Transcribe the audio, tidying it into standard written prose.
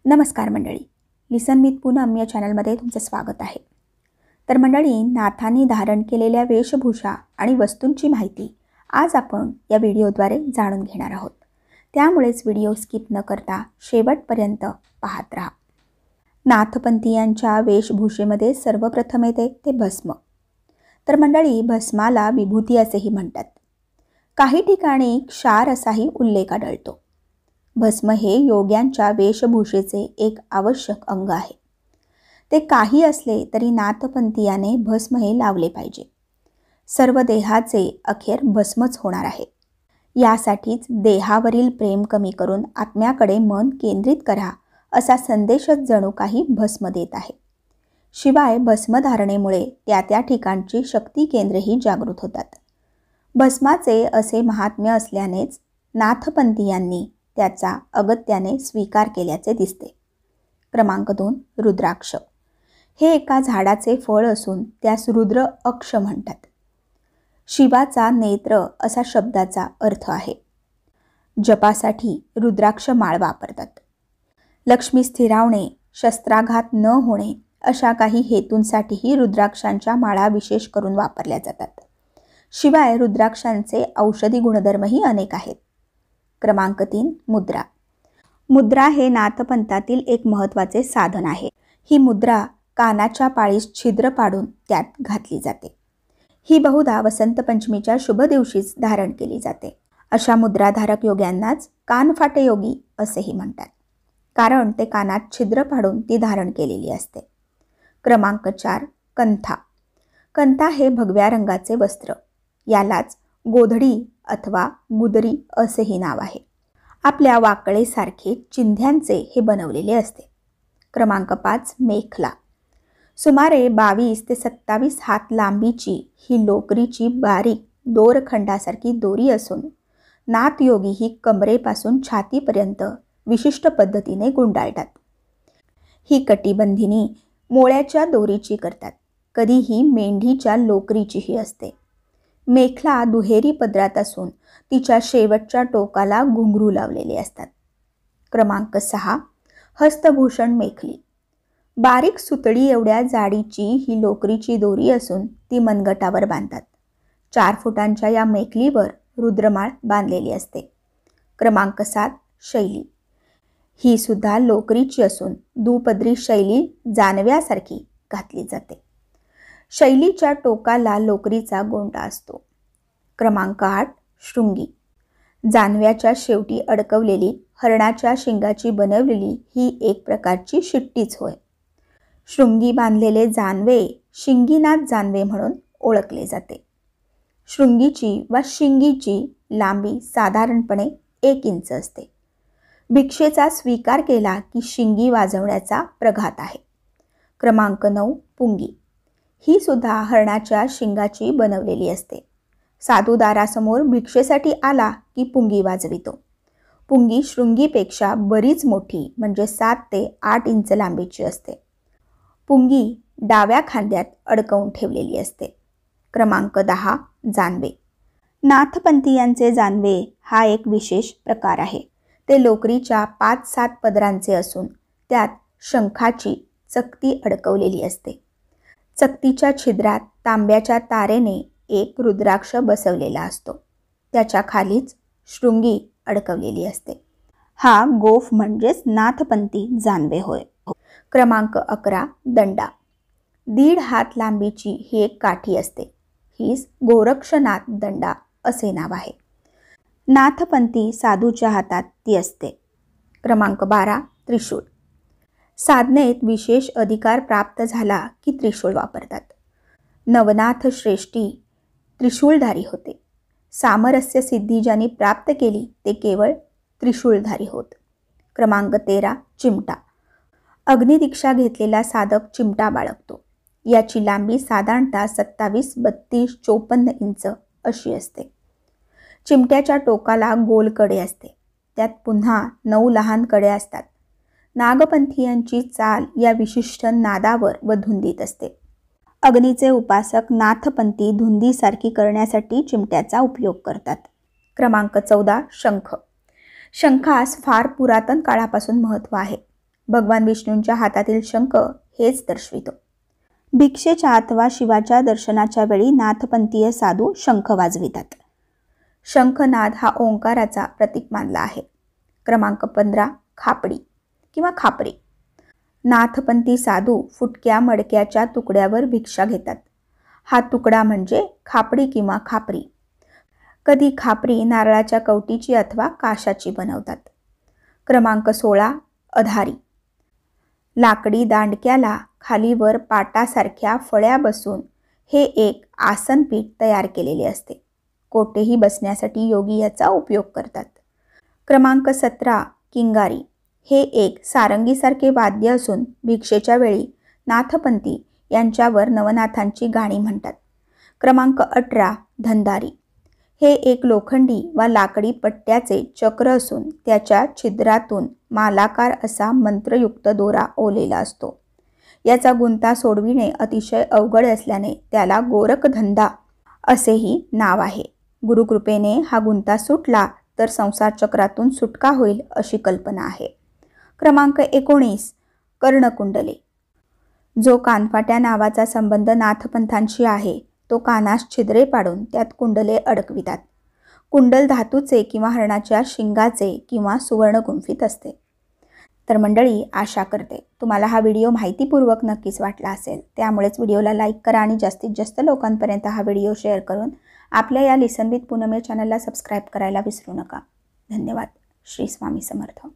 नमस्कार मंडळी, लिसन विथ पूनम या चॅनलमध्ये तुमचं स्वागत आहे। तर मंडळी, नाथांनी धारण केलेल्या वेशभूषा आणि वस्तूंची माहिती आज आपण या व्हिडिओद्वारे जाणून घेणार आहोत। त्यामुळेच व्हिडिओ स्किप न करता शेवटपर्यंत पाहत राहा। नाथपंथीयांच्या वेशभूषेमध्ये सर्वप्रथम येते ते भस्म। तर मंडळी, भस्माला विभूती असेही म्हणतात। काही ठिकाणी क्षार असाही उल्लेख आढळतो। भस्म हे योग्यांच्या वेशभूषेचे एक आवश्यक अंग आहे। ते काही असले तरी नाथपंथीयाने भस्म हे लावले पाहिजे। सर्व देहाचे अखेर भस्मच होणार आहे। यासाठीच देहावरील प्रेम कमी करून आत्म्याकडे मन केंद्रित करा असा संदेशच जणू काही भस्म देत आहे। शिवाय भस्मधारणेमुळे त्या ठिकाणची शक्ती केंद्रेही जागृत होतात। भस्माचे असे महात्म्य असल्यानेच नाथपंथीयांनी त्याचा अगत्याने स्वीकार केल्याचे दिसते। क्रमांक 2, रुद्राक्ष। हे एका झाडाचे फळ असून त्यास रुद्र अक्ष म्हणतात। शिवाचा नेत्र असा शब्दाचा अर्थ आहे। जपासाठी रुद्राक्ष माळ वापरतात। लक्ष्मी स्थिरावणे, शस्त्राघात न होणे अशा काही हेतूंसाठीही रुद्राक्षांच्या माळा विशेष करून वापरल्या जातात। शिवाय रुद्राक्षांचे औषधी गुणधर्मही अनेक आहेत। क्रमांक 3, मुद्रा। मुद्रा हे नाथपंथातील एक महत्त्वाचे साधन आहे। ही मुद्रा कानाच्या पाळीस छिद्र पाडून त्यात घातली जाते। ही बहुधा वसंत पंचमीच्या शुभ दिवशीच धारण केली जाते। अशा मुद्राधारक योग्यांनाच कानफाटे योगी असेही म्हणतात, कारण ते कानात छिद्र पाडून ती धारण केलेली असते। क्रमांक 4, कंथा। कंथा हे भगव्या रंगाचे वस्त्र। यालाच गोधडी अथवा गुदरी असेही नाव आहे। आपल्या वाकळेसारखे चिंध्यांचे हे बनवलेले असते। क्रमांक 5, मेखला। सुमारे 22 ते 27 हात लांबीची ही लोकरीची बारीक दोरखंडासारखी दोरी असून नाथयोगी ही कमरेपासून छातीपर्यंत विशिष्ट पद्धतीने गुंडाळतात। ही कटिबंधिनी मोळ्याच्या दोरीची करतात, कधीही मेंढीच्या लोकरीचीही असते। मेखला दुहेरी पदरात असून तिच्या शेवटच्या टोकाला घुंगरू लावलेले असतात। क्रमांक 6, हस्तभूषण मेखली। बारीक सुतळी एवढ्या जाडीची ही लोकरीची दोरी असून ती मनगटावर बांधतात। 4 फुटांच्या या मेखलीवर रुद्रमाळ बांधलेली असते। क्रमांक 7, शैली। ही सुद्धा लोकरीची असून दुपदरी शैली जानव्यासारखी घातली जाते। शैलीच्या टोकाला लोकरीचा गोंडा असतो। क्रमांक 8, शृंगी। जानव्याच्या शेवटी अडकवलेली हरणाच्या शिंगाची बनवलेली ही एक प्रकारची शिट्टीच होय। शृंगी बांधलेले जानवे शिंगीनाथ जानवे म्हणून ओळखले जाते। शृंगीची वा शिंगीची लांबी साधारणपणे 1 इंच असते। भिक्षेचा स्वीकार केला की शिंगी वाजवण्याचा प्रघात आहे। क्रमांक 9, पुंगी। ही सुद्धा हरणाच्या शिंगाची बनवलेली असते। साधूदारासमोर भिक्षेसाठी आला की पुंगी वाजवितो। पुंगी शृंगीपेक्षा बरीच मोठी म्हणजे 7 ते 8 इंच लांबीची असते। पुंगी डाव्या खांद्यात अडकवून ठेवलेली असते। क्रमांक 10, जानवे। नाथपंथीयांचे जानवे हा एक विशेष प्रकार आहे। ते लोकरीच्या 5-7 पदरांचे असून त्यात शंखाची चकती अडकवलेली असते। चकतीच्या छिद्रात तांब्याच्या तारेने एक रुद्राक्ष बसवलेला असतो। त्याच्या खालीच शृंगी अडकवलेली असते। हा गोफ म्हणजेच नाथपंथी जानवे होय। क्रमांक 11, दंडा। 1.5 हात लांबीची ही एक काठी असते। हीच गोरक्षनाथ दंडा असे नाव आहे। नाथपंथी साधूच्या हातात ती असते। क्रमांक 12, त्रिशूळ। साधनेत विशेष अधिकार प्राप्त झाला की त्रिशूळ वापरतात। नवनाथ श्रेष्ठी त्रिशूलधारी होते। सामरस्य सिद्धी ज्यांनी प्राप्त केली ते केवळ त्रिशूलधारी होत। क्रमांक 13, चिमटा। अग्निदीक्षा घेतलेला साधक चिमटा बाळगतो। याची लांबी साधारणतः 27, 32, 54 इंच अशी असते। चिमट्याच्या टोकाला गोल कडे असते। त्यात पुन्हा 9 लहान कडे असतात। नागपंथीयांची चाल या विशिष्ट नादावर व धुंदीत असते। अग्नीचे उपासक नाथपंथी धुंदीसारखी करण्यासाठी चिमट्याचा उपयोग करतात। क्रमांक 14, शंख। शंखास फार पुरातन काळापासून महत्त्व आहे। भगवान विष्णूंच्या हातातील शंख हेच दर्शवितो. भिक्षेच्या अथवा शिवाच्या दर्शनाच्या वेळी नाथपंथीय साधू शंख वाजवितात. शंखनाद हा ओंकाराचा प्रतीक मानला आहे. क्रमांक 15 खापडी किंवा खापरी. नाथपंथी साधू फुटक्या मडक्याच्या तुकड्यावर भिक्षा घेतात. हा तुकडा म्हणजे खापडी किंवा खापरी. कधी खापरी नारळाच्या कवटीची अथवा काशाची बनवतात. क्रमांक 16 अधारी. लाकडी दांडक्याला खालीवर पाटासारख्या फळ्या बसून हे एक आसनपीठ तयार केलेले असते. कोठेही बसण्यासाठी योगी याचा उपयोग करतात. क्रमांक 17 किंगारी. हे एक सारंगीसारखे वाद्य असून भिक्षेच्या वेळी नाथपंथी यांच्यावर नवनाथांची गाणी म्हणतात. क्रमांक 18 धंदारी. हे एक लोखंडी वा लाकडी पट्ट्याचे चक्र असून त्याच्या छिद्रातून मालाकार असा मंत्रयुक्त दोरा ओलेला असतो. याचा गुंता सोडविणे अतिशय अवघड असल्याने त्याला गोरखधंदा असेही नाव आहे. गुरुकृपेने हा गुंता सुटला तर संसार चक्रातून सुटका होईल अशी कल्पना आहे. क्रमांक 19 कर्णकुंडले. जो कानफाट्या नावाचा संबंध नाथपंथांशी आहे तो कानास छिद्रे पाडून त्यात कुंडले अडकवितात. कुंडल धातूचे किंवा हरणाच्या शिंगाचे किंवा सुवर्ण गुंफित असते. तर मंडळी, आशा करते तुम्हाला हा व्हिडिओ माहितीपूर्वक नक्कीच वाटला असेल. त्यामुळेच व्हिडिओला लाईक करा आणि जास्तीत जास्त लोकांपर्यंत हा व्हिडिओ शेअर करून आपल्या या लिसन विथ पूनम या चॅनलला सबस्क्राईब करायला विसरू नका. धन्यवाद. श्री स्वामी समर्थ.